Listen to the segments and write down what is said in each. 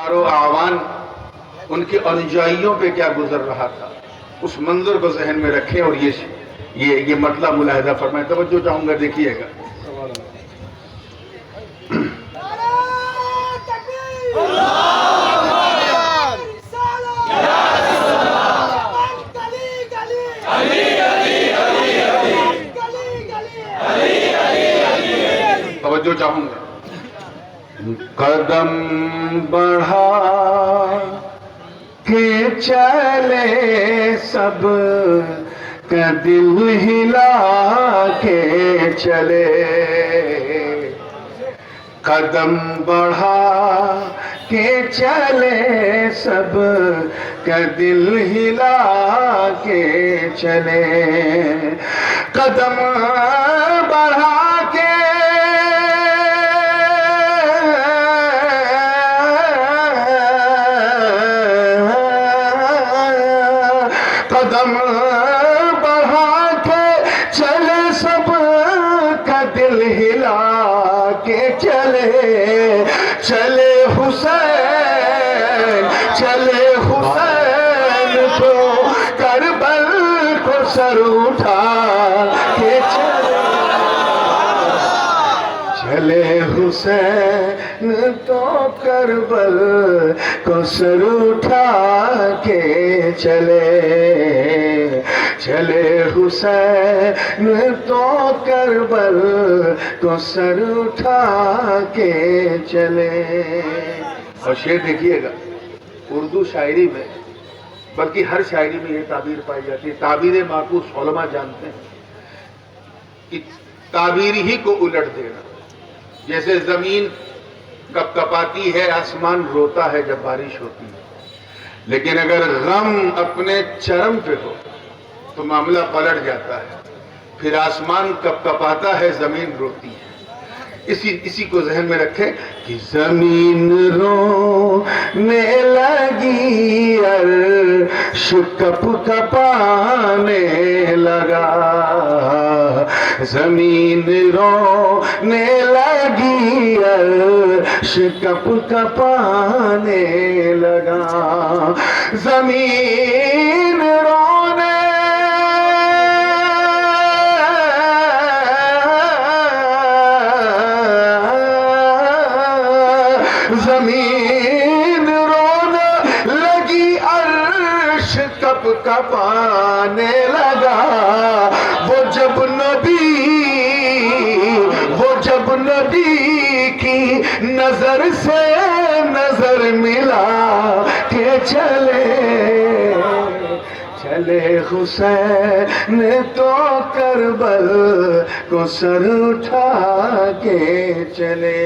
و اعوان ان کے انجائیوں پہ کیا گزر رہا تھا، اس منظر کو ذہن میں رکھیں اور یہ مطلب ملاحظہ فرمائیں. توجہ چاہوں گا، دیکھیے گا. توجہ چاہوں گا. قدم بڑھا کے چلے سب کا دل ہلا کے چلے، قدم بڑھا کے چلے سب کا دل ہلا کے چلے، قدم بڑھا کے قدم بڑھا کے چلے سب کا دل ہلا کے چلے، چلے حسین، چلے حسین کو کربل کو سر اٹھا کے چلے، چلے حسین تو کربل کو سر اٹھا کے چلے، چلے حسین تو کربل کو سر اٹھا کے چلے. اور شعر دیکھیے گا، اردو شاعری میں بلکہ ہر شاعری میں یہ تعبیر پائی جاتی ہے. تعبیر معکوس علماء جانتے ہیں کہ تعبیر ہی کو الٹ دینا. جیسے زمین کپ کپاتی ہے، آسمان روتا ہے جب بارش ہوتی ہے، لیکن اگر غم اپنے چرم پہ ہو تو معاملہ پلٹ جاتا ہے. پھر آسمان کپ کپاتا ہے، زمین روتی ہے. اسی کو ذہن میں رکھیں کہ زمین رونے لگی، عرش کپ کپانے لگا، زمین رونے لگی، عرش کپ کپانے لگا، زمین رونے زمین رونے لگی، عرش کپ کپانے لگا. وہ جب نبی کی نظر سے نظر ملا کے چلے، چلے حسین تو کربل کو سر اٹھا کے چلے.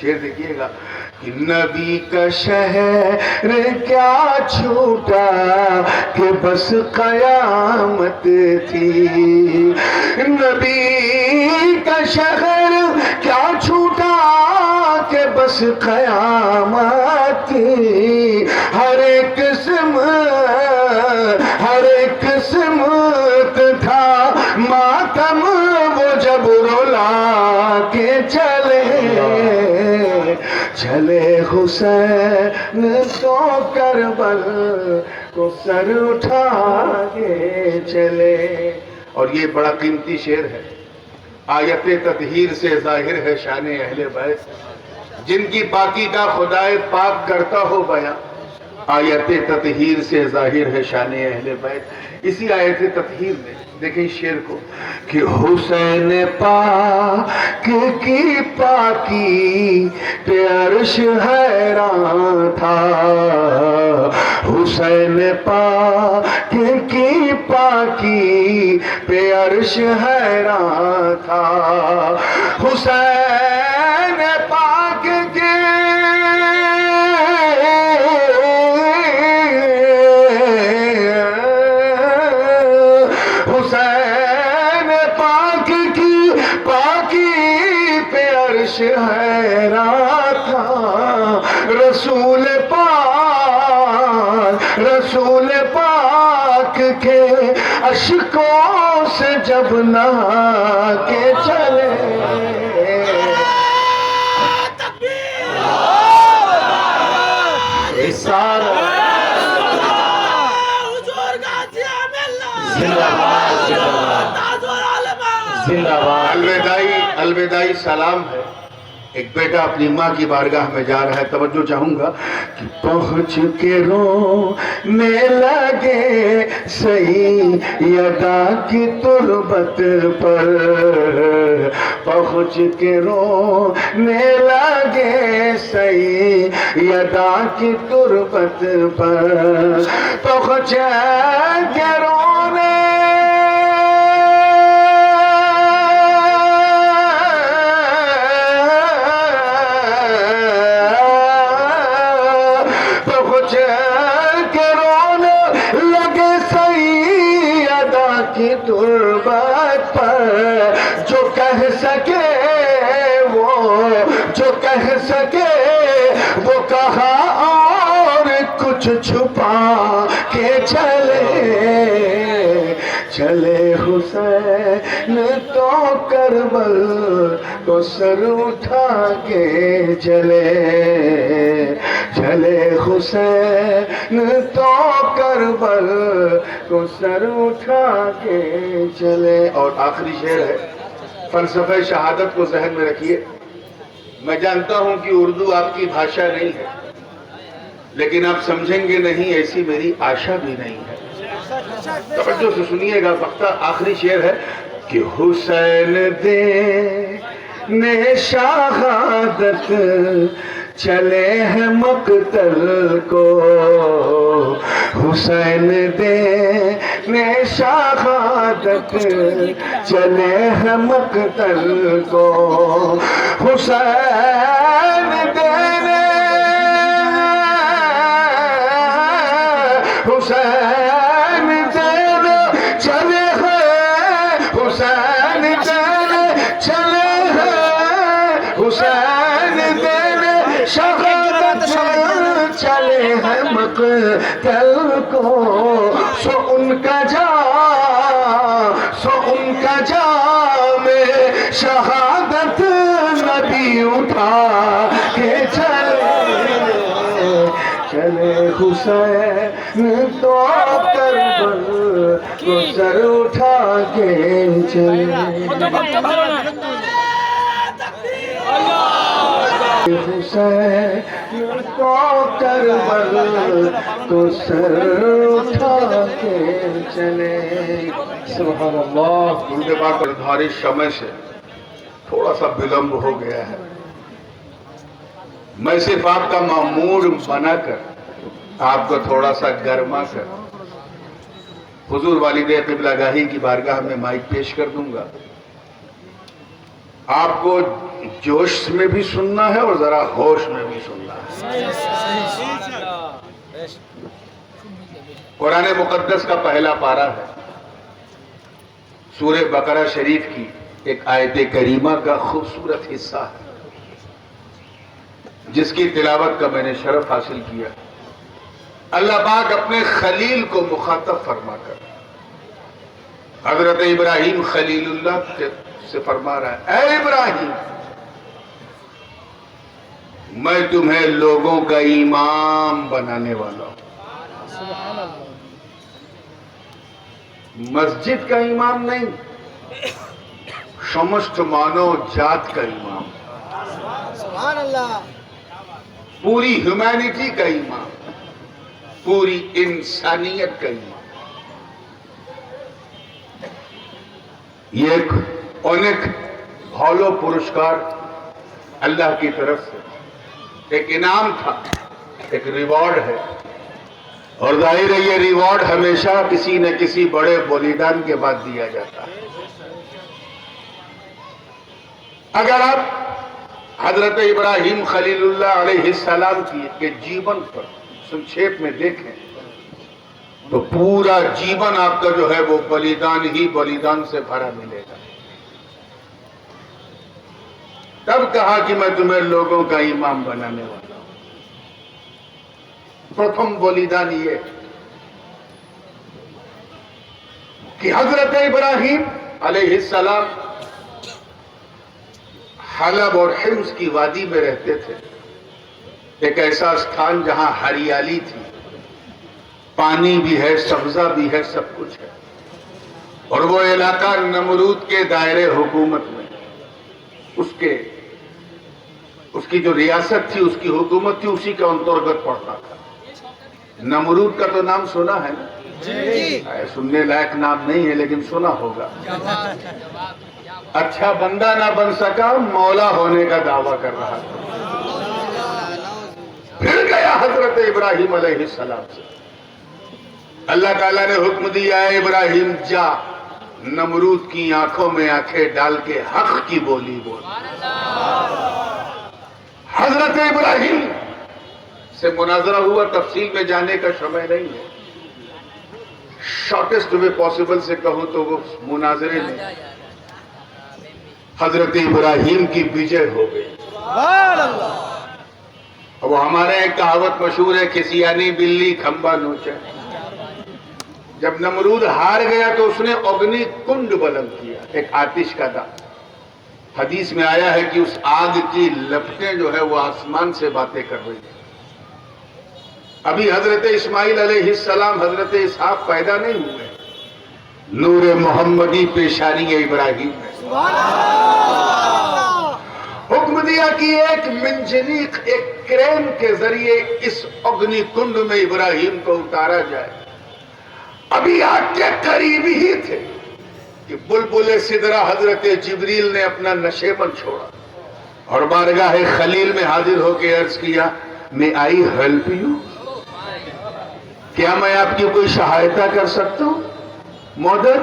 شعر دیکھیے گا کہ نبی کا شہر کیا چھوٹا کہ بس قیامت تھی، نبی کا شہر کیا چھوٹا کہ بس قیامت تھی. ہر ایک قسمت تھا ماتم وہ جب رولا کے چلے، چلے حسین تو کربل کو سر اٹھا کے چلے. اور یہ بڑا قیمتی شعر ہے. آیت تطہیر سے ظاہر ہے شان اہل بیت، جن کی پاکی کا خدائے پاک کرتا ہو بیان. آیت تطہیر سے ظاہر ہے شان اہل بیت. اسی آیت تطہیر میں دیکھیں شعر کو کہ حسین پاک کی پاکی پہ عرش حیران تھا، حسین پاک کی پاکی پہ عرش حیران تھا، حسین پاک کی حیران تھا. رسول پاک کے اشکوں سے جب نہا کے چلے، سارا الوداعی سلام ہے. ایک بیٹا اپنی ماں کی بارگاہ میں جا رہا ہے. توجہ چاہوں گا کہ پہنچ کے رونے لگے سیدہ کی تربت پر، پہنچ کے رونے لگے سیدہ کی تربت پر، پہنچ کے رونے کی تربت پر، جو کہہ سکے وہ کہا اور کچھ چھپا کے چلے حسین تو کربل کو سر اٹھا کے چلے حسین تو کربل کو سر اٹھا کے چلے. اور آخری شعر ہے. فلسفہ شہادت کو ذہن میں رکھیے. میں جانتا ہوں کہ اردو آپ کی بھاشا نہیں ہے، لیکن آپ سمجھیں گے نہیں ایسی میری آشا بھی نہیں ہے. توجہ سے سنیے گا. وقتہ آخری شعر ہے کہ حسین دینے شہادت چلے ہیں مقتل کو، حسین دینے شہادت چلے ہیں مقتل کو، حسین دینے چلے ہیں، حسین دینے چلے ہیں، حسین دینے شہادت چلے ہیں مقتل کو. سو ان کا جام شہادت نبی اٹھا کے چلے حسین تو کربل کو سر اٹھا کے چلے. حسین تو کربل کو سر اٹھا کے چلے. سبحان اللہ. درود پاک پر دھاری شمع سے تھوڑا سا بلمب ہو گیا ہے. میں صرف آپ کا معمور بنا کر، آپ کو تھوڑا سا گرما کر حضور والد قبلہ گاہی کی بارگاہ میں مائک پیش کر دوں گا. آپ کو جوش میں بھی سننا ہے اور ذرا ہوش میں بھی سننا ہے. قرآن مقدس کا پہلا پارہ ہے. سورہ بقرہ شریف کی ایک آیت کریمہ کا خوبصورت حصہ ہے، جس کی تلاوت کا میں نے شرف حاصل کیا. اللہ پاک اپنے خلیل کو مخاطب فرما کر حضرت ابراہیم خلیل اللہ سے فرما رہا ہے، اے ابراہیم، میں تمہیں لوگوں کا امام بنانے والا ہوں. مسجد کا امام نہیں، سمست مانو جات کا امام، سبحان اللہ، پوری ہیومینٹی کا امام، پوری انسانیت کا امام. یہ ایک انیک ہالو پرسکار اللہ کی طرف سے ایک انعام تھا، ایک ریوارڈ ہے. اور ظاہر ہے یہ ریوارڈ ہمیشہ کسی نہ کسی بڑے بلیدان کے بعد دیا جاتا ہے. اگر آپ حضرت ابراہیم خلیل اللہ علیہ السلام کے جیون پر سنکھیپ میں دیکھیں تو پورا جیون آپ کا جو ہے وہ بلیدان ہی بلیدان سے بھرا ملے گا. تب کہا کہ میں تمہیں لوگوں کا امام بنانے والا ہوں. پرتھم بلیدان یہ کہ حضرت ابراہیم علیہ السلام حلب اور حمص کی وادی میں رہتے تھے. ایک ایسا استھان جہاں ہریالی تھی، پانی بھی ہے، سبزہ بھی ہے، سب کچھ ہے، اور وہ علاقہ نمرود کے دائرے حکومت میں، اس کی جو ریاست تھی، اس کی حکومت تھی، اسی کے انترگت پڑتا تھا۔ نمرود کا تو نام سنا ہے نا؟ جی سننے لائق نام نہیں ہے لیکن سنا ہوگا۔ اچھا بندہ نہ بن سکا، مولا ہونے کا دعویٰ کر رہا تھا۔ پھر گیا حضرت ابراہیم علیہ السلام سے، اللہ تعالیٰ نے حکم دیا ہے ابراہیم جا، نمرود کی آنکھوں میں آنکھیں ڈال کے حق کی بولی بول۔ حضرت ابراہیم سے مناظرہ ہوا، تفصیل میں جانے کا شمع نہیں ہے، شارٹیسٹ وے پاسبل سے کہوں تو وہ مناظرے میں حضرت ابراہیم کی بیجے ہو گئی۔ سبحان اللہ۔ وہ ہمارے ایک کہاوت مشہور ہے، کسی آنی بلی کھمبا نوچے۔ جب نمرود ہار گیا تو اس نے اگنی کنڈ بلند کیا، ایک آتش کا داں۔ حدیث میں آیا ہے کہ اس آگ کی لپٹیں جو ہے وہ آسمان سے باتیں کر رہی ہیں۔ ابھی حضرت اسماعیل علیہ السلام، حضرت اسحاق پیدا نہیں ہوئے، نور محمدی پیشانی ابراہیم ہے۔ حکم دیا کہ ایک منجنیق، ایک کرین کے ذریعے اس اگنی کنڈ میں ابراہیم کو اتارا جائے۔ ابھی آگ کے قریب ہی تھے کہ بلبل سدرہ حضرت جبریل نے اپنا نشیمن چھوڑا اور بارگاہ خلیل میں حاضر ہو کے عرض کیا، میں آئی ہیلپ یو، کیا میں آپ کی کوئی سہایتا کر سکتا ہوں؟ مدد،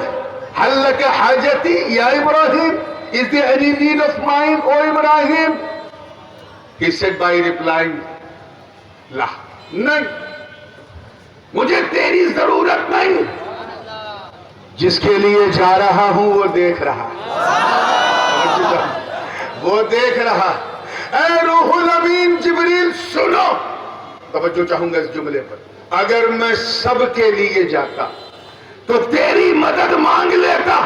حل لک حاجتی یا ابراہیم، is there any need of mine O Ibrahim? He said by replying لا، نہیں، مجھے تیری ضرورت نہیں، جس کے لیے جا رہا ہوں وہ دیکھ رہا، وہ دیکھ رہا۔ اے روح الامین جبریل سنو، توجہ چاہوں گا اس جملے پر، اگر میں سب کے لیے جاتا تو تیری مدد مانگ لیتا،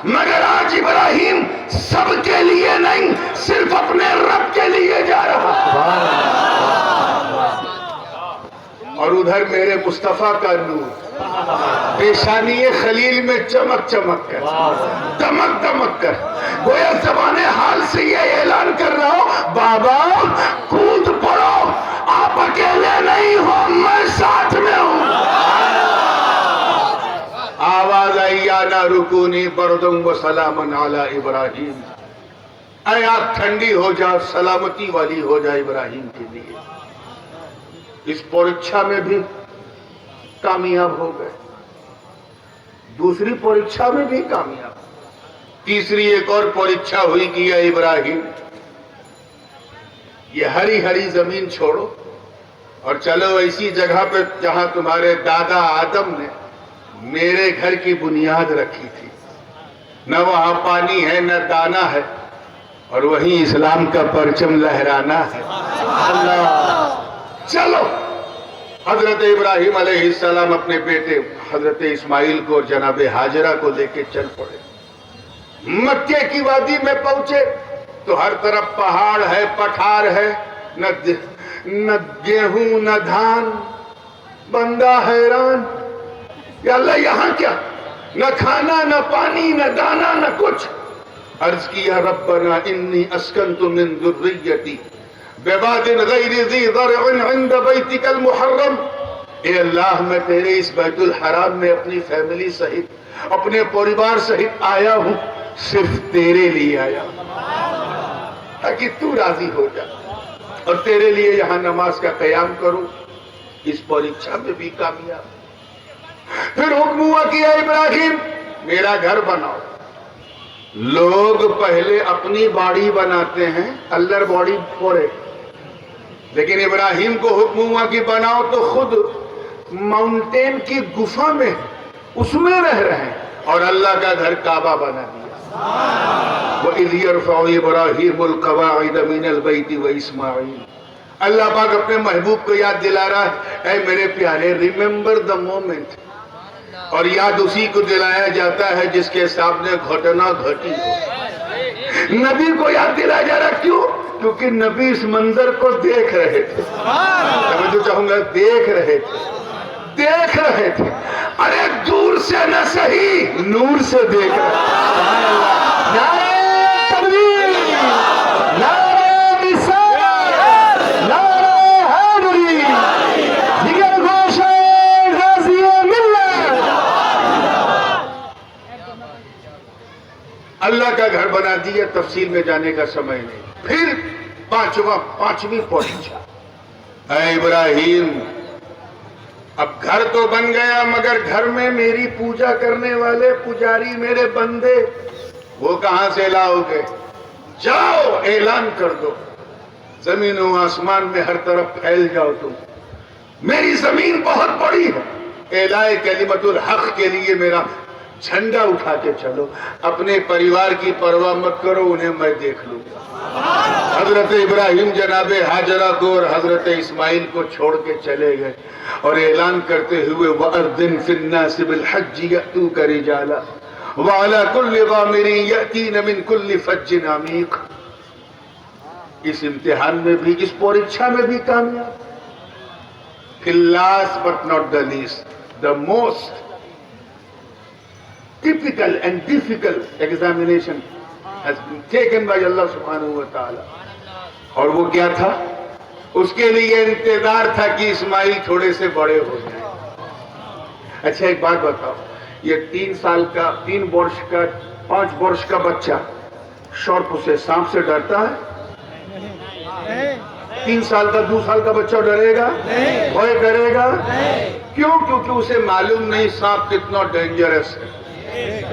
مگر آج ابراہیم سب کے لیے نہیں، صرف اپنے رب کے لیے جا رہا۔ اور ادھر میرے مصطفیٰ کا نور پیشانی خلیل میں چمک چمک کر، دمک دمک کر، گویا زبان حال سے یہ اعلان کر رہا ہوں، بابا کود پڑو، آپ اکیلے نہیں ہو، میں ساتھ میں ہوں۔ آواز آئی، یا نارکونی بردم و سلام علی ابراہیم، اے آگ ٹھنڈی ہو جا، سلامتی والی ہو جا ابراہیم کے لیے۔ اس پریچھا میں بھی کامیاب ہو گئے، دوسری پریچھا میں بھی کامیاب، تیسری ایک اور پریچھا ہوئی کہ یا ابراہیم یہ ہری ہری زمین چھوڑو اور چلو ایسی جگہ پہ جہاں تمہارے دادا آدم نے میرے گھر کی بنیاد رکھی تھی، نہ وہاں پانی ہے نہ دانا ہے، اور وہیں اسلام کا پرچم لہرانا ہے۔ اللہ، چلو۔ حضرت ابراہیم علیہ السلام اپنے بیٹے حضرت اسماعیل کو اور جناب ہاجرہ کو لے کے چل پڑے۔ مکے کی وادی میں پہنچے تو ہر طرف پہاڑ ہے، پٹھار ہے، نہ گیہوں نہ دھان، بندہ حیران، یا اللہ یہاں کیا، نہ کھانا نہ پانی نہ دانا نہ کچھ۔ عرض کیا، ربنا انی اسکنت من ذریتی بواد غیر ذی زرع عند بیتک المحرم، اے اللہ میں تیرے اس بیت الحرام میں اپنی فیملی سہت، اپنے پریوار سہت آیا ہوں، صرف تیرے لیے آیا ہوں تاکہ تو راضی ہو جا، اور تیرے لیے یہاں نماز کا قیام کروں۔ اس پریچھا میں بھی کامیاب۔ پھر حکم ہوا کہ اے ابراہیم میرا گھر بناؤ۔ لوگ پہلے اپنی باڑی بناتے ہیں، اللہ باڑی پورے، لیکن ابراہیم کو حکم ہوا کہ بناؤ تو خود ماؤنٹین کی گفا میں اس میں رہ رہے ہیں، اور اللہ کا گھر کعبہ بنا دیا۔ وَإِذْ يَرْفَعُ إِبْرَاهِيمُ الْقَوَاعِدَ مِنَ الْبَيْتِ وَإِسْمَاعِيلُ، اللہ پاک اپنے محبوب کو یاد دلا رہا ہے، اے میرے پیارے، ریممبر دا مومنٹ، اور یاد اسی کو دلایا جاتا ہے جس کے سامنے گھٹنا گھٹی ہو۔ نبی کو یاد دلایا جا رہا، کیوں؟ کیونکہ نبی اس منظر کو دیکھ رہے تھے، میں جو چاہوں گا دیکھ رہے تھے، ارے دور سے نہ صحیح نور سے دیکھ رہے تھے۔ نعرہ تکبیر، نعرہ رسالت، نعرہ حیدری، جگر گوشہ غازی ملت۔ اللہ کا گھر بنا دیا، تفصیل میں جانے کا سمے نہیں۔ پھر پانچویں پوچھا، اے ابراہیم، اب گھر تو بن گیا، مگر گھر میں میری پوجا کرنے والے پجاری میرے بندے وہ کہاں سے لاؤ گے؟ جاؤ اعلان کر دو، زمین و آسمان میں ہر طرف پھیل جاؤ تم، میری زمین بہت بڑی ہے، اعلائے کلمت الحق کے لیے میرا جھنڈا اٹھا کے چلو، اپنے پریوار کی پرواہ مت کرو، انہیں میں دیکھ لوں گا۔ حضرت ابراہیم جناب ہاجرہ کو اور حضرت اسماعیل کو چھوڑ کے چلے گئے اور اعلان کرتے ہوئے وَأَذِّن فِي النَّاسِ بِالْحَجِّ يَأْتُوكَ رِجَالًا وَعَلَى كُلِّ ضَامِرٍ يَأْتِينَ مِنْ كُلِّ فَجٍّ عَمِيقٍ۔ اس امتحان میں بھی، اس پریکشا میں بھی کامیاب۔ پھر last but not the least, the most typical and difficult examination has been taken by Allah subhanahu wa ta'ala۔ اور وہ کیا تھا؟ اس کے لیے انتظار تھا کہ اسماعیل تھوڑے سے بڑے ہو جائیں۔ اچھا ایک بات بتاؤ، یہ 3 سال کا، 3 برش کا، 5 برش کا بچہ شورپ سے، سانپ سے ڈرتا ہے؟ 3 سال کا، 2 سال کا بچہ ڈرے گا؟ بھوئے کرے گا؟ کیوں؟ کیونکہ اسے معلوم نہیں سانپ کتنا ڈینجرس ہے،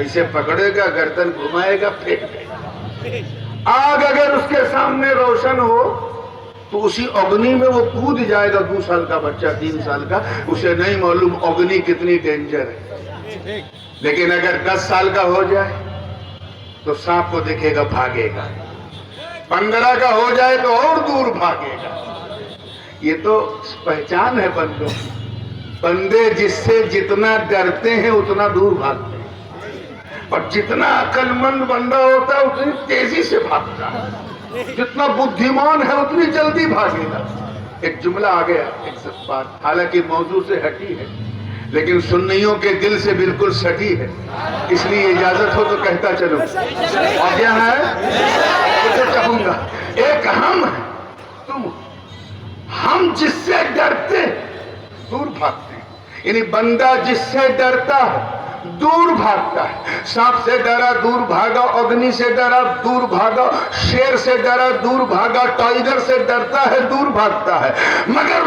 اسے پکڑے گا، گردن گھمائے گا، پھینک دے گا۔ آگ اگر اس کے سامنے روشن ہو تو اسی اگنی میں وہ کود جائے گا، 2 سال کا بچہ، 3 سال کا، اسے نہیں معلوم اگنی کتنی ڈینجر ہے۔ لیکن اگر 10 سال کا ہو جائے تو سانپ کو دیکھے گا، بھاگے گا، 15 کا ہو جائے تو اور دور بھاگے گا۔ یہ تو پہچان ہے بندوں کی، بندے جس سے جتنا ڈرتے ہیں اتنا دور بھاگتے ہیں، اور جتنا عقل مند بندہ ہوتا ہے اتنی تیزی سے بھاگتا ہے، جتنا بدھیمان ہے اتنی جلدی بھاگے گا۔ ایک جملہ آ گیا، ایک بات حالانکہ موضوع سے ہٹی ہے لیکن سنیوں کے دل سے بالکل سٹی ہے، اس لیے اجازت ہو تو کہتا چلوں۔ اور کیا ہے؟ تو کہوں گا، ایک ہم ہے، تم، ہم جس سے ڈرتے دور بھاگتے ہیں، یعنی بندہ جس سے ڈرتا ہے دور بھاگتا ہے۔ سانپ سے ڈرا دور بھاگا، اگنی سے ڈرا دور بھاگا، شیر سے ڈرا دور بھاگا، ٹائیگر سے ڈرتا ہے دور بھاگتا ہے۔ مگر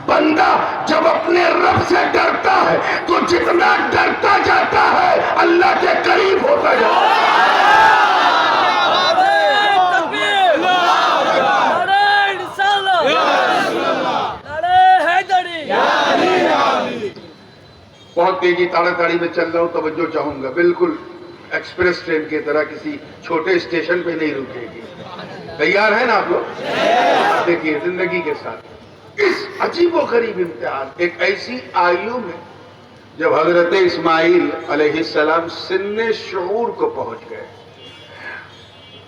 بندہ جب اپنے رب سے ڈرتا ہے تو جتنا ڈرتا جاتا ہے اللہ کے قریب ہوتا جاتا ہے۔ بہت تیزی تاڑا تاڑی میں چل رہا ہوں، توجہ چاہوں گا، بالکل ایکسپریس ٹرین کی طرح کسی چھوٹے اسٹیشن پہ نہیں رکے گی۔ تیار ہیں نا آپ لوگ؟ دیکھیے زندگی کے ساتھ اس عجیب و غریب امتحان، ایک ایسی آیو میں جب حضرت اسماعیل علیہ السلام سن شعور کو پہنچ گئے،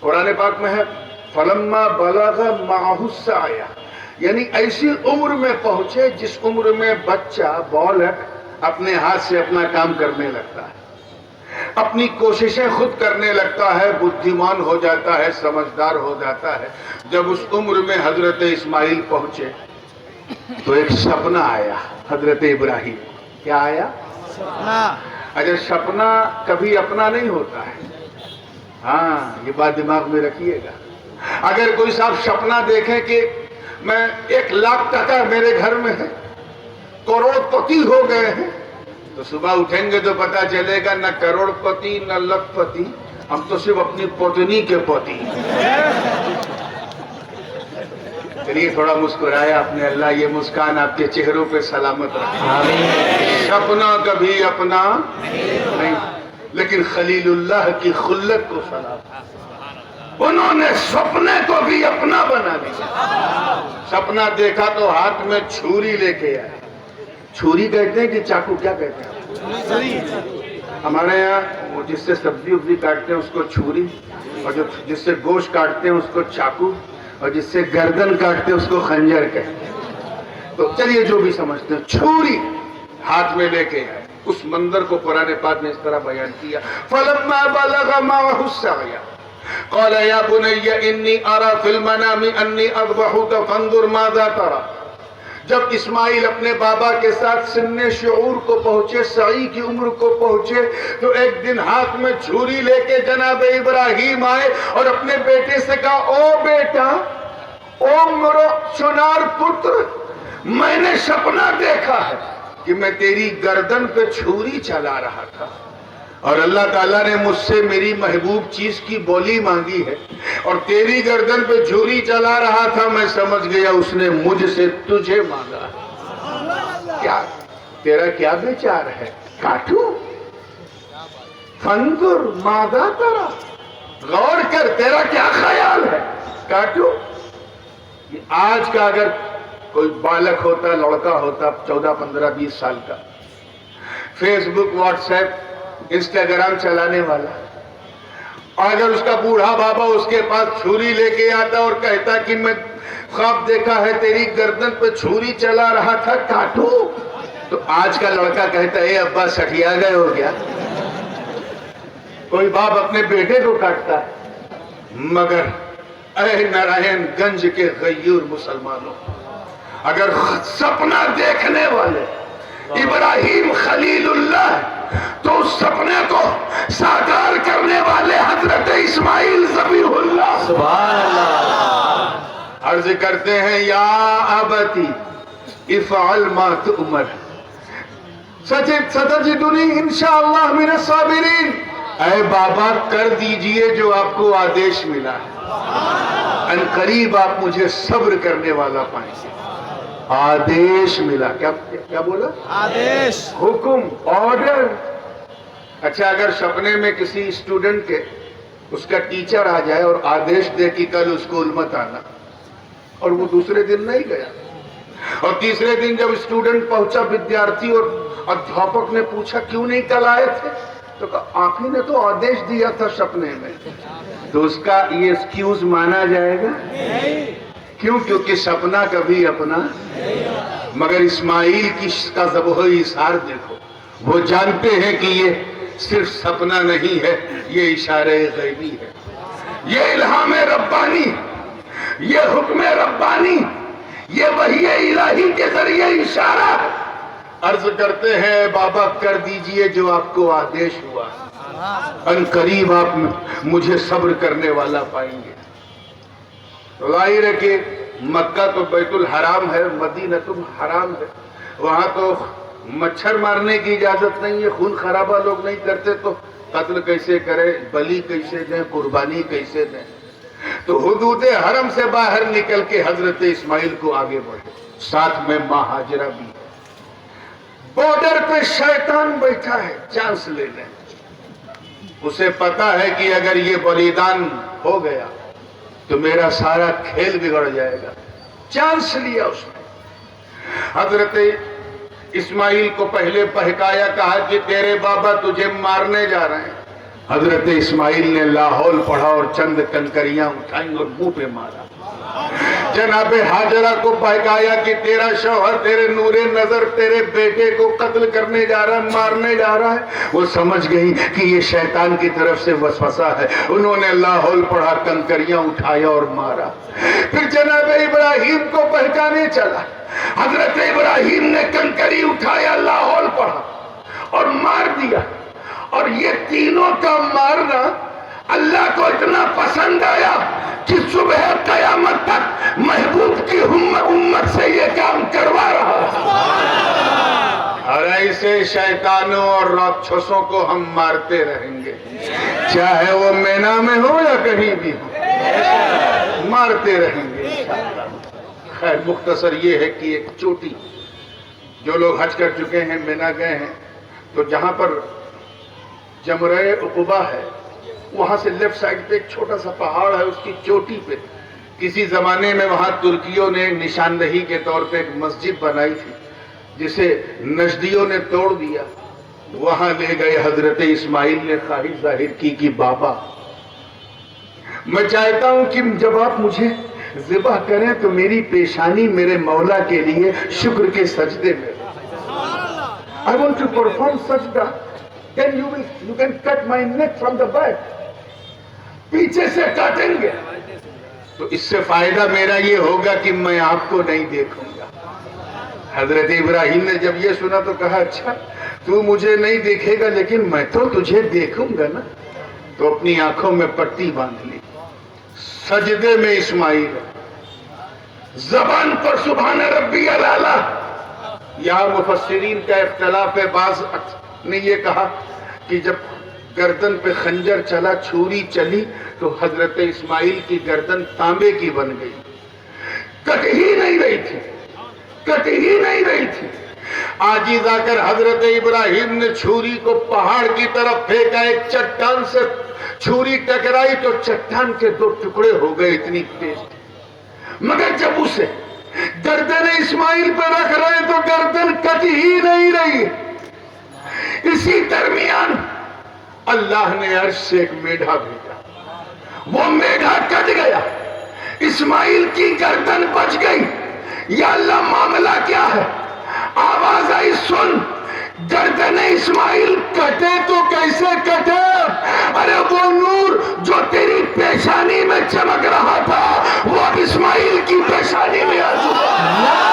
قرآن پاک میں ہے فلما بلغ معہ السعی، یعنی ایسی عمر میں پہنچے جس عمر میں بچہ بالغ اپنے ہاتھ سے اپنا کام کرنے لگتا ہے، اپنی کوششیں خود کرنے لگتا ہے، بدھیمان ہو جاتا ہے، سمجھدار ہو جاتا ہے۔ جب اس عمر میں حضرت اسماعیل پہنچے تو ایک سپنا آیا حضرت ابراہیم۔ کیا آیا؟ سپنا۔ اچھا سپنا کبھی اپنا نہیں ہوتا ہے، ہاں یہ بات دماغ میں رکھیے گا۔ اگر کوئی صاحب سپنا دیکھیں کہ میں 1 لاکھ ٹکا میرے گھر میں ہے، کروڑ پتی ہو گئے ہیں، تو صبح اٹھیں گے تو پتا چلے گا نہ کروڑ پتی نہ لکھ پتی، ہم تو صرف اپنی پوتنی کے پتی۔ چلیے تھوڑا مسکرایا آپ نے، اللہ یہ مسکان آپ کے چہروں پہ سلامت رکھے۔ سپنا کبھی اپنا نہیں، لیکن خلیل اللہ کی خلت کو سلام، انہوں نے سپنے کو بھی اپنا بنا دیا۔ سپنا دیکھا تو ہاتھ میں چھری لے کے آئے۔ چھری کہتے ہیں کہ چاقو؟ کیا کہتے ہیں؟ ہمارے یہاں وہ جس سے سبزی وبزی کاٹتے ہیں اس کو چھری، اور جو جس سے گوشت کاٹتے ہیں اس کو چاقو، اور جس سے گردن کاٹتے ہیں اس کو خنجر کہتے ہیں۔ تو چلیے جو بھی سمجھتے ہیں، چھری ہاتھ میں لے کے اس منظر کو قرآن پاک نے اس طرح بیان کیا۔ فَلَمَّا بَلَغَ مَعَهُ السَّعْيَ قَالَ يَا بُنَيَّ إِنِّي أَرَى فِي الْمَنَامِ أَنِّي أَذْبَحُكَ فَانظُرْ مَاذَا تَرَى۔ جب اسماعیل اپنے بابا کے ساتھ سن شعور کو پہنچے، سعی کی عمر کو پہنچے، تو ایک دن ہاتھ میں چھری لے کے جناب ابراہیم آئے اور اپنے بیٹے سے کہا، او بیٹا، او مرو چنار پتر، میں نے سپنا دیکھا ہے کہ میں تیری گردن پہ چھری چلا رہا تھا، اور اللہ تعالیٰ نے مجھ سے میری محبوب چیز کی بولی مانگی ہے، اور تیری گردن پہ چھری چلا رہا تھا، میں سمجھ گیا اس نے مجھ سے تجھے مانگا۔ کیا تیرا کیا بیچار ہے؟ کاٹوں؟ فانظر ماذا ترى، غور کر تیرا کیا خیال ہے، کاٹوں؟ آج کا اگر کوئی بالک ہوتا، لڑکا ہوتا 14 15 20 سال کا، فیس بک، واٹس ایپ، انسٹاگرام چلانے والا، اگر اس کا بوڑھا بابا اس کے پاس چھری لے کے آتا اور کہتا کہ میں خواب دیکھا ہے تیری گردن پہ چھری چلا رہا تھا، کاٹوں؟ تو آج کا لڑکا کہتا ہے، اے ابا سٹیا گئے ہو گیا۔ کوئی باپ اپنے بیٹے کو کاٹتا ہے، مگر اے نارائن گنج کے غیور مسلمانوں، اگر سپنا دیکھنے والے ابراہیم خلیل اللہ تو اس سپنے کو ساکار کرنے والے حضرت اسماعیل ذبیح اللہ سبحان اللہ۔ عرض کرتے ہیں، یا ابتی افعل ما تؤمر ستجدنی انشاءاللہ من الصابرین۔ اے بابا کر دیجئے جو آپ کو آدیش ملا ہے، ان قریب آپ مجھے صبر کرنے والا پائیں گے۔ آدیش ملا، کیا بولا؟ آدیش، حکم، آرڈر۔ اچھا اگر سپنے میں کسی اسٹوڈنٹ کے اس کا ٹیچر آ جائے اور آدیش دے کہ کل اسکول مت آنا، اور وہ دوسرے دن نہیں گیا، اور تیسرے دن جب اسٹوڈنٹ پہنچا، ودیارتھی اور ادھیاپک نے پوچھا کیوں نہیں کل آئے تھے، تو کہا آپ ہی نے تو آدیش دیا تھا سپنے میں، تو اس کا یہ ایکسکیوز مانا جائے گا؟ کیوں؟ کیونکہ سپنا کبھی اپنا، مگر اسماعیل کا ذبح و ایثار دیکھو، وہ جانتے ہیں کہ یہ صرف سپنا نہیں ہے، یہ اشارہ غیبی ہے، یہ الہام ربانی، یہ حکم ربانی، یہ وحی الہی کے ذریعے اشارہ ہے۔ عرض کرتے ہیں، بابا کر دیجئے جو آپ کو آدیش ہوا، ان قریب آپ مجھے صبر کرنے والا پائیں گے۔ ظاہر ہے کہ مکہ تو بیت الحرام ہے، مدینہ تو حرام ہے، وہاں تو مچھر مارنے کی اجازت نہیں ہے، خون خرابہ لوگ نہیں کرتے، تو قتل کیسے کریں، بلی کیسے دیں، قربانی کیسے دیں؟ تو حدود حرم سے باہر نکل کے حضرت اسماعیل کو آگے بڑھے، ساتھ میں ماں ہاجرہ بھی۔ بارڈر پہ شیطان بیٹھا ہے، چانس لے لیں، اسے پتا ہے کہ اگر یہ بلیدان ہو گیا تو میرا سارا کھیل بگڑ جائے گا، چانس لیا اس نے۔ حضرت اسماعیل کو پہلے بہکایا، کہا کہ تیرے بابا تجھے مارنے جا رہے ہیں۔ حضرت اسماعیل نے لاحول پڑھا اور چند کنکریاں اٹھائیں اور منہ پہ مارا۔ جناب ہاجرہ کو بہکایا کہ تیرا شوہر تیرے نور نظر تیرے بیٹے کو قتل کرنے جا رہا ہے، مارنے جا رہا ہے۔ وہ سمجھ گئی کہ یہ شیطان کی طرف سے وسوسہ ہے، انہوں نے لاحول پڑھا، کنکریاں اٹھایا اور مارا۔ پھر جناب ابراہیم کو بہکانے چلا، حضرت ابراہیم نے کنکری اٹھایا، لاحول پڑھا اور مار دیا۔ اور یہ تینوں کا مارنا اللہ کو اتنا پسند آیا کہ صبح قیامت تک محبوب کی امت سے یہ کام کروا رہا ہے۔ اور ایسے شیطانوں اور راکشسوں کو ہم مارتے رہیں گے، چاہے وہ مینا میں ہو یا کہیں بھی ہو، مارتے رہیں گے انشاءاللہ۔ خیر مختصر یہ ہے کہ ایک چوٹی، جو لوگ حج کر چکے ہیں، مینا گئے ہیں، تو جہاں پر جمرہ عقبہ ہے، وہاں سے لیفٹ سائڈ پہ ایک چھوٹا سا پہاڑ ہے، اس کی چوٹی پہ کسی زمانے میں وہاں ترکیوں نے نشاندہی کے طور پہ ایک مسجد بنائی تھی، جسے نجدیوں نے توڑ دیا وہاں لے گئے حضرت اسماعیل نے خواہش ظاہر کی کہ بابا میں چاہتا ہوں کہ جب آپ مجھے ذبح کریں تو میری پیشانی میرے مولا کے لیے شکر کے سجدے میں I want to perform sajda, then you can cut my neck from the back. پیچھے سے کاٹیں گے تو اس سے فائدہ میرا یہ ہوگا کہ میں آپ کو نہیں دیکھوں گا. حضرت ابراہیم نے جب یہ سنا تو کہا اچھا تو مجھے نہیں دیکھے گا لیکن میں تو تجھے دیکھوں گا نا. تو اپنی آنکھوں میں پٹی باندھ لی, سجدے میں اسماعیل, زبان پر سبحان ربی الاعلیٰ. یہاں مفسرین کا اختلاف ہے, بعض نے یہ کہا کہ جب گردن پہ خنجر چلا, چھری چلی تو حضرت اسماعیل کی گردن تانبے کی بن گئی, کٹ ہی نہیں رہی تھی, کٹ ہی نہیں رہی تھی. عاجز آ کر حضرت ابراہیم نے چھری کو پہاڑ کی طرف پھینکا, ایک چٹان سے چھری ٹکرائی تو چٹان کے 2 ٹکڑے ہو گئے, اتنی تیز. مگر جب اسے گردن اسماعیل پہ رکھ رہے تو گردن کٹ ہی نہیں رہی. اسی درمیان اللہ نے عرش سے ایک میڈھا بھیجا, وہ میڈھا کٹ گیا, اسماعیل کی گردن بچ گئی. یا اللہ معاملہ کیا ہے؟ آواز آئی سن, گردن اسماعیل کٹے تو کیسے کٹے؟ ارے وہ نور جو تیری پیشانی میں چمک رہا تھا وہ اب اسماعیل کی پیشانی میں آ چکا.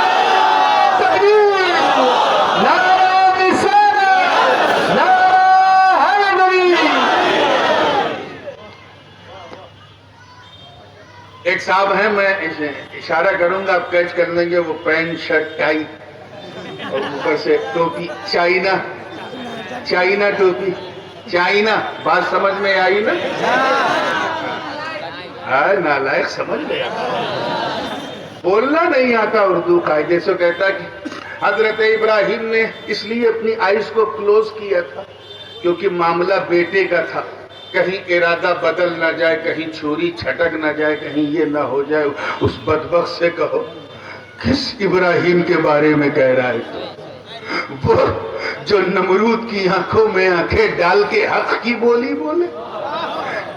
ایک صاحب ہیں, میں اشارہ کروں گا آپ کیچ کر لیں گے, وہ پینٹ شرٹ ٹائی اور اوپر سے ٹوپی, چائنا ٹوپی, چائنا. بات سمجھ میں آئی نا؟ نالائق سمجھ لیا, بولنا نہیں آتا اردو قاعدے سے. کہتا کہ حضرت ابراہیم نے اس لیے اپنی آئیز کو کلوز کیا تھا کیونکہ معاملہ بیٹے کا تھا, کہیں ارادہ بدل نہ جائے, کہیں چھری چھٹک نہ جائے, کہیں یہ نہ ہو جائے. اس بدبخت سے کہو کس ابراہیم کے بارے میں کہہ رہا ہے؟ وہ جو نمرود کی آنکھوں میں آنکھیں ڈال کے حق کی بولی بولے,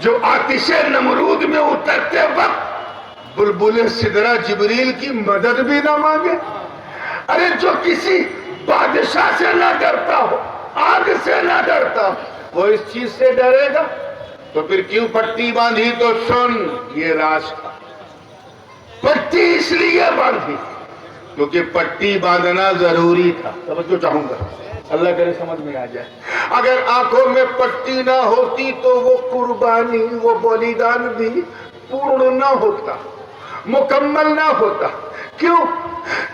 جو آتش نمرود میں اترتے وقت بلبل سدرہ جبریل کی مدد بھی نہ مانگے. ارے جو کسی بادشاہ سے نہ ڈرتا ہو, آگ سے نہ ڈرتا ہو, وہ اس چیز سے ڈرے گا تو پھر کیوں پٹی باندھی؟ تو سن, یہ راز تھا. پٹی اس لیے باندھی کیونکہ پٹی باندھنا ضروری تھا. توجہ چاہوں گا, اللہ کرے سمجھ میں آ جائے. اگر آنکھوں میں پٹی نہ ہوتی تو وہ قربانی, وہ بلیدان بھی پورن نہ ہوتا, مکمل نہ ہوتا. کیوں؟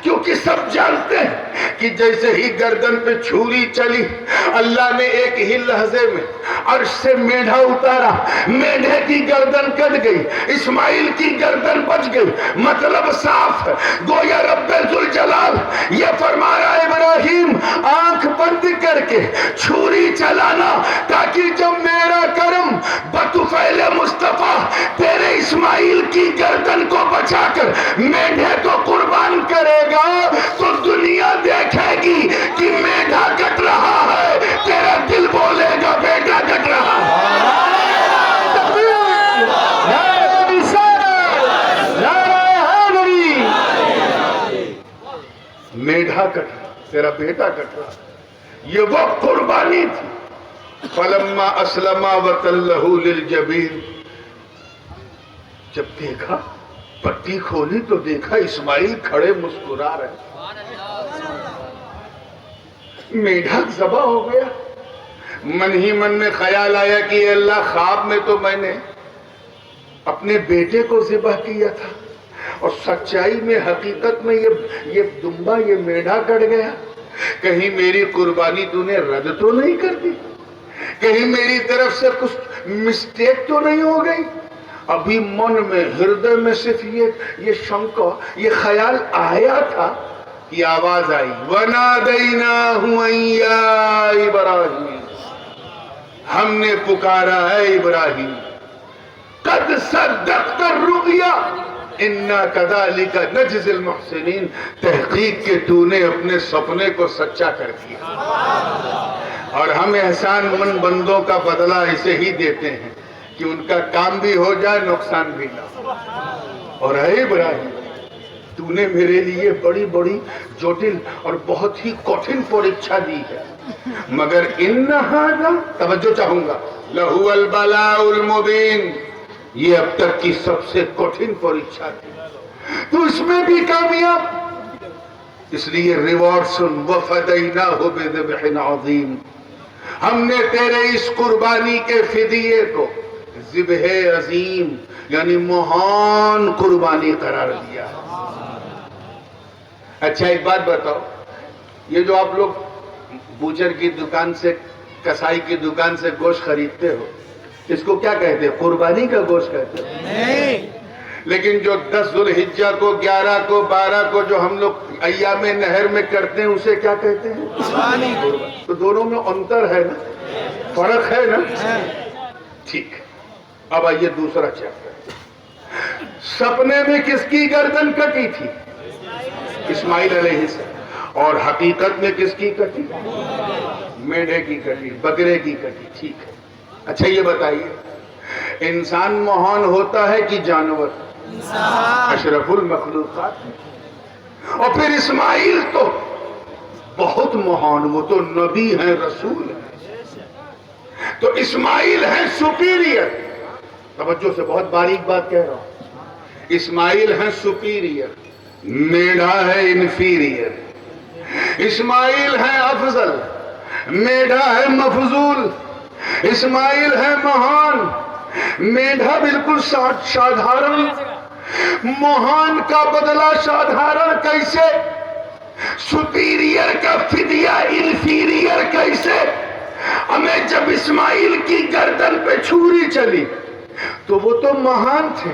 کیونکہ سب جانتے ہیں کہ جیسے ہی گردن پہ چھری چلی, اللہ نے ایک ہی لحظے میں عرش سے میڈھا اتارا, میڈھے کی گردن کٹ گئی, اسماعیل کی گردن بچ گئی. مطلب صاف ہے, گویا رب ذوالجلال یہ فرما رہا ہے ابراہیم آنکھ بند کر کے چھری چلانا تاکہ جب میرا کرم بطفیل مصطفیٰ تیرے اسماعیل کی گردن کو بچا کر میڈھے کو قربان کرے گا تو دنیا دیکھے گی کہ میڈھا کٹ رہا ہے, تیرا دل بولے گا بیٹا کٹ رہا ہے. میڈھا کٹ رہا, تیرا بیٹا کٹ رہا. یہ وہ قربانی تھی. فلما اسلما وتلہ للجبین, جب دیکھا پٹی کھولی تو دیکھا اسماعیل کھڑے مسکرا رہے, میڈھا ذبح ہو گیا. من ہی من میں خیال آیا کہ اے اللہ, خواب میں تو میں نے اپنے بیٹے کو ذبح کیا تھا اور سچائی میں حقیقت میں یہ دمبا, یہ میڈھا کٹ گیا. کہیں میری قربانی تو نے رد تو نہیں کر دی, کہیں میری طرف سے کچھ مسٹیک تو نہیں ہو گئی. ابھی من میں, ہردے میں صرف یہ شنکا, یہ خیال آیا تھا کہ آواز آئی, وَنَادَيْنَاهُ أَن يَا إِبْرَاهِيمُ, ہم نے پکارا ہے ابراہیم, قد صدقت الرؤیا انا كذلك نجزي المحسنین, تحقیق کہ تو نے اپنے سپنے کو سچا کر دیا. اور ہم احسان مند بندوں کا بدلہ اسے ہی دیتے ہیں کہ ان کا کام بھی ہو جائے نقصان بھی نہ ہو۔ اور اے ابراہیم تو نے میرے لیے بڑی بڑی جٹل اور بہت ہی کٹھن پریچھا دی ہے، مگر ان ھذا، توجہ چاہوں گا، لہو البلاء المبین، یہ اب تک کی سب سے کٹھن پریچھا تھی، تو اس میں بھی کامیاب، اس لیے ریوارڈ سن، وَفَدَيْنَاهُ بِذِبْحٍ عَظِيمٍ، ہم نے تیرے اس قربانی کے فدیے کو ذبح عظیم یعنی مہان قربانی قرار دیا۔ اچھا ایک بات بتاؤ، یہ جو آپ لوگ بوچر کی دکان سے، کسائی کی دکان سے گوشت خریدتے ہو، اس کو کیا کہتے ہیں؟ قربانی کا گوشت کہتے ہیں؟ نہیں، لیکن جو 10 ذوالحجہ کو، 11 کو، 12 کو جو ہم لوگ ایام نہر میں کرتے ہیں اسے کیا کہتے ہیں؟ قربانی۔ تو دونوں میں انتر ہے نا، فرق ہے نا؟ ٹھیک، اب آئیے دوسرا چیپٹر۔ سپنے میں کس کی گردن کٹی تھی؟ اسماعیل علیہ السلام۔ اور حقیقت میں کس کی کٹی؟ میڑھے کی کٹی، بکرے کی کٹی، ٹھیک ہے۔ اچھا یہ بتائیے، انسان مہان ہوتا ہے کہ جانور؟ اشرف المخلوقات ہے۔ اور پھر اسماعیل تو بہت مہان، وہ تو نبی ہیں، رسول ہیں، تو اسماعیل ہیں سپیریئر۔ توجہ سے بہت باریک بات کہہ رہا ہوں، اسماعیل ہیں سپیریئر، میڑھا ہے انفیریئر۔ اسماعیل ہیں افضل، میڑھا ہے مفضول۔ اسماعیل ہے مہان، میڑھا بالکل سادھارن۔ مہان کا بدلہ سادھارن کیسے؟ سپیریئر کا فدیہ انفیریئر کیسے؟ ہمیں جب اسماعیل کی گردن پہ چھری چلی تو وہ تو مہان تھے،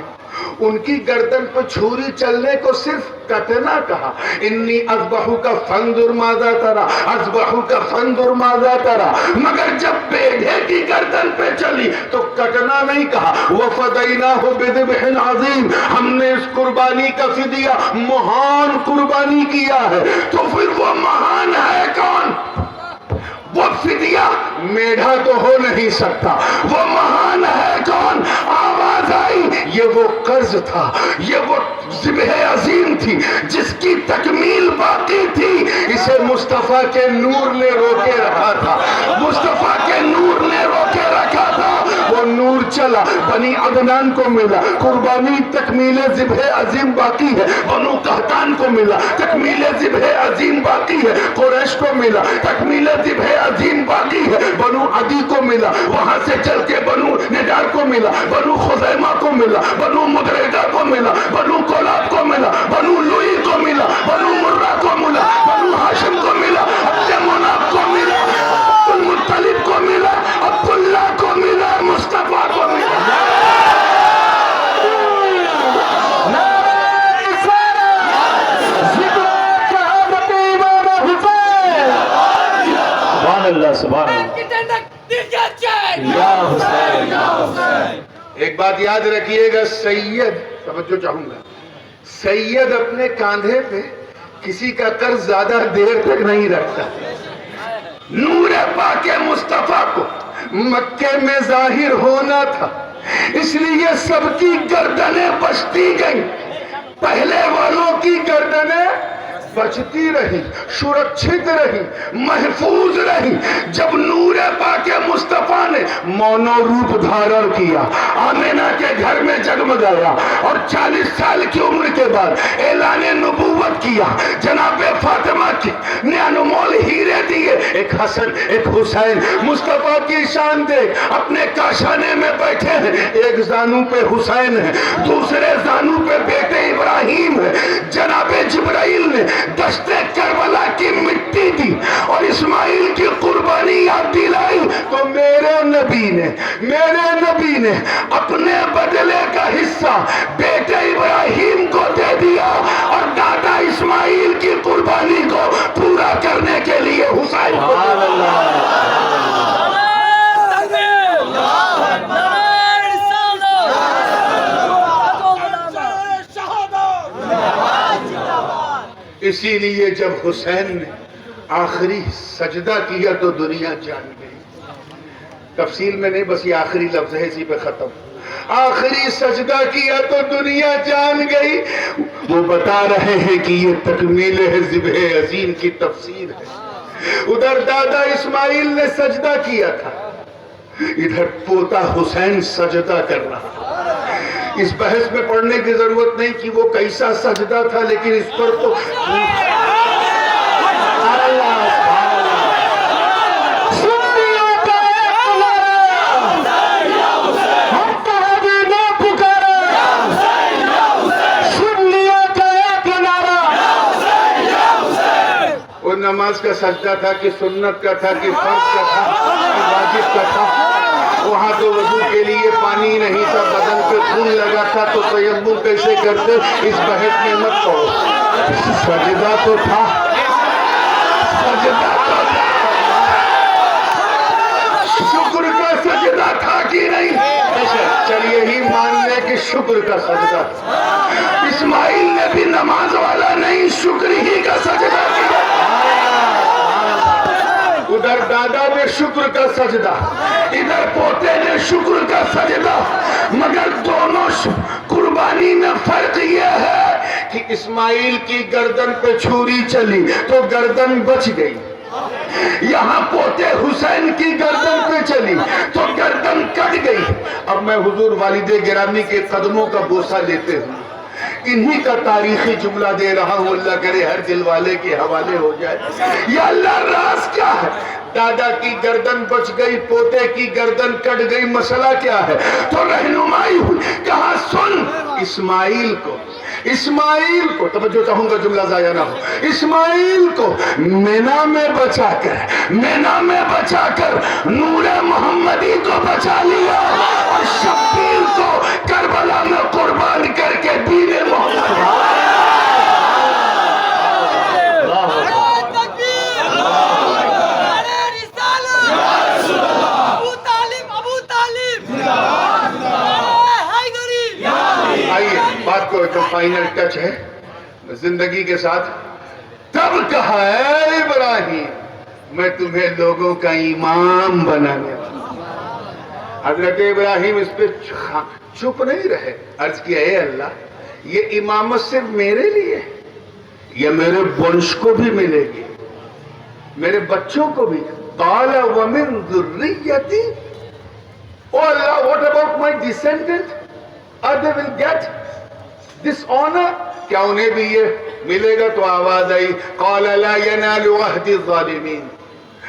ان کی گردن پہ چھری چلنے کو صرف کٹنا کہا، انی اذبحک فانظر ماذا تری، اذبحک فانظر ماذا تری، مگر جب بیڑے کی گردن پہ چلی تو کٹنا نہیں کہا، وفدیناہ بذبح عظیم، ہم نے اس قربانی کا فدیہ مہان قربانی کیا ہے۔ تو پھر وہ مہان ہے کون؟ وہ فدیہ میڑھا تو ہو نہیں سکتا، وہ مہان ہے کون؟ آواز آئی، یہ وہ قرض تھا، یہ وہ ذبح عظیم تھی جس کی تکمیل باقی تھی، اسے مصطفیٰ کے نور نے روکے رکھا تھا، مصطفیٰ کے نور نے روکے رکھا تھا، وہ نور چلا، بنی عدنان کو ملا، قربانی تکمیل ذبح عظیم باقی ہے، بنو قحطان کو ملا، تکمیل ذبح عظیم باقی ہے، قریش کو ملا، تکمیل ذبح عظیم باقی ہے، بنو عدی کو ملا، وہاں سے چل کے بنو نجار کو ملا، بنو خزیمہ کو ملا، بنو مدرجہ کو ملا، بنو کلاب کو ملا، بنو لوئی کو ملا، بنو مرہ کو ملا، بنو ہاشم کو ملا، عبد مناف کو ملا، عبد المطلب کو ملا، عبداللہ کو ملا، مصطفیٰ کو ملا۔ سبحان اللہ۔ یا حسین۔ ایک بات یاد رکھیے گا، سید، توجہ چاہوں گا، سید اپنے کاندھے پہ کسی کا قرض زیادہ دیر تک نہیں رکھتا۔ نور پاک مصطفیٰ کو مکے میں ظاہر ہونا تھا، اس لیے سب کی گردنیں بچتی گئیں، پہلے والوں کی گردنیں بچتی رہی، سرکشت رہی، محفوظ رہی۔ جب نور پاک مصطفیٰ نے مونو روپ دھارن کیا، آمینہ کے گھر میں جگمگایا، اور 40 سال کی عمر کے بعد اعلان نبوت کیا، جناب فاطمہ کی نے انمول ہیرے دیے، ایک حسن ایک حسین، مصطفیٰ کی شان دیکھ، اپنے کاشانے میں بیٹھے ہیں، ایک زانو پہ حسین ہے، دوسرے زانو پہ بیٹے ابراہیم ہے، جناب جبرائیل نے دشت کربلا کی مٹی دی اور اسماعیل کی قربانی یاد دلائی، تو میرے نبی نے اپنے بدلے کا حصہ بیٹے ابراہیم کو دے دیا، اور دادا اسماعیل کی قربانی کو پورا کرنے کے لیے حسین کو اسی لیے جب حسین نے آخری سجدہ کیا تو دنیا جان گئی. تفصیل میں نہیں، بس یہ آخری لفظ ہے، اسی پہ ختم. آخری سجدہ کیا تو دنیا جان گئی. وہ بتا رہے ہیں کہ یہ تکمیل ہے ذبح عظیم کی تفسیر ہے. ادھر دادا اسماعیل نے سجدہ کیا تھا، ادھر پوتا حسین سجدہ کر رہا. اس بحث میں پڑھنے کی ضرورت نہیں کہ وہ کیسا سجدہ تھا، لیکن اس پر تو نماز کا سجدہ تھا کہ سنت کا تھا کہ فرض کا تھا کہ واجب کا تھا. وہاں تو وضو کے لیے پانی نہیں تھا، بدن پہ خون لگا تھا، تو تیمم کیسے کرتے؟ اس بحث میں مت پڑو. سجدہ تو تھا، سجدہ تو تھا. شکر کا سجدہ تھا کہ نہیں؟ چلیے ہی مان لے کہ شکر کا سجدہ تھا. اسماعیل نے بھی نماز والا نہیں، شکر ہی کا سجدہ کیا. ادھر دادا نے شکر کا سجدہ، ادھر پوتے نے شکر کا سجدہ. مگر دونوں قربانی میں فرق یہ ہے کہ اسماعیل کی گردن پہ چھری چلی تو گردن بچ گئی. یہاں پوتے حسین کی گردن پہ چلی تو گردن کٹ گئی. اب میں حضور والد گرامی کے قدموں کا بوسہ لیتے ہوں، انہی کا تاریخی جملہ دے رہا ہوں. اللہ کرے ہر دل والے کے حوالے ہو جائے. یا اللہ راز کیا ہے؟ دادا کی گردن بچ گئی، پوتے کی گردن کٹ گئی، مسئلہ کیا ہے؟ تو رہنمائی ہوئی. کہا سن، اسماعیل کو توجہ چاہوں گا جملہ ضائع نہ ہو. اسماعیل کو مینا میں بچا کر نور محمدی کو بچا لیا، اور شبیر کو کربلا میں قربان کر کے دین محمد. بات کو ایک فائنل ٹچ ہے زندگی کے ساتھ. تب کہا اے ابراہیم میں تمہیں لوگوں کا امام بنانے والا. حضرت ابراہیم اس پہ چپ نہیں رہے، عرض کیا اے اللہ یہ امامت صرف میرے لیے، یہ میرے ونش کو بھی ملے گی، میرے بچوں کو بھی. قال ومن ذریتی، او اللہ what about my descendant? Are they will get this honor؟ کیا انہیں بھی یہ ملے گا؟ تو آواز آئی قال لا ینال عہد الظالمین.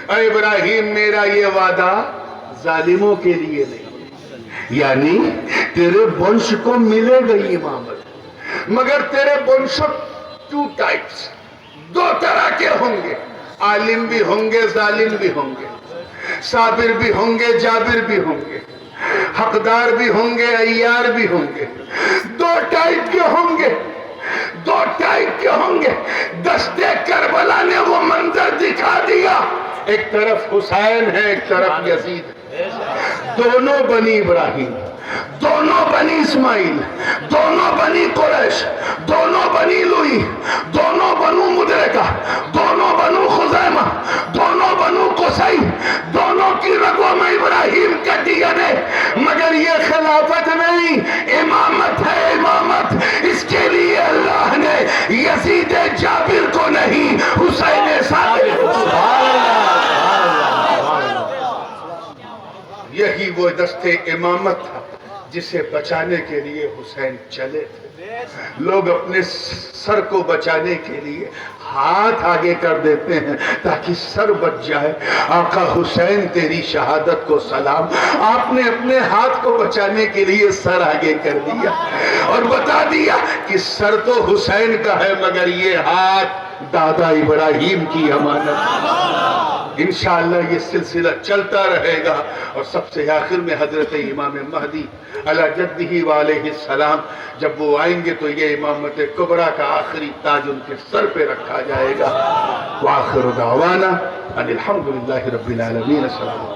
اے ابراہیم میرا یہ وعدہ ظالموں کے لیے نہیں، یعنی تیرے ونش کو ملے گا امامت، مگر تیرے ونش ٹو ٹائپس، دو طرح کے ہوں گے. عالم بھی ہوں گے، ظالم بھی ہوں گے، صابر بھی ہوں گے، جابر بھی ہوں گے، حقدار بھی ہوں گے، عیار بھی ہوں گے. دو ٹائپ کے ہوں گے، دو ٹائپ کے ہوں گے. دشتے کربلا نے وہ منظر دکھا دیا، ایک طرف حسین ہے، ایک طرف یزید. دونوں بنی ابراہیم، دونوں بنی اسماعیل، دونوں بنی قریش، دونوں بنی لوئی، دونوں بنو مدرکہ، دونوں بنو خزیمہ، دونوں بنو قصی، دونوں کی رگوں میں ابراہیم کا ڈی این اے. مگر یہ خلافت نہیں، امامت ہے. امامت اس کے لیے اللہ نے یزید جابر کو نہیں، حسین صادق کو. یہی وہ دستے امامت تھا جسے بچانے کے لیے حسین چلے تھے. لوگ اپنے سر کو بچانے کے لیے ہاتھ آگے کر دیتے ہیں تاکہ سر بچ جائے. آقا حسین تیری شہادت کو سلام، آپ نے اپنے ہاتھ کو بچانے کے لیے سر آگے کر دیا اور بتا دیا کہ سر تو حسین کا ہے مگر یہ ہاتھ دادا ابراہیم کی امانت. انشاءاللہ یہ سلسلہ چلتا رہے گا. اور سب سے آخر میں حضرت امام مہدی علی جدہ وعلیہ السلام جب وہ آئیں گے تو یہ امامت کبریٰ کا آخری تاج ان کے سر پہ رکھا جائے گا. وآخر دعوانا ان الحمدللہ رب العالمین. السلام.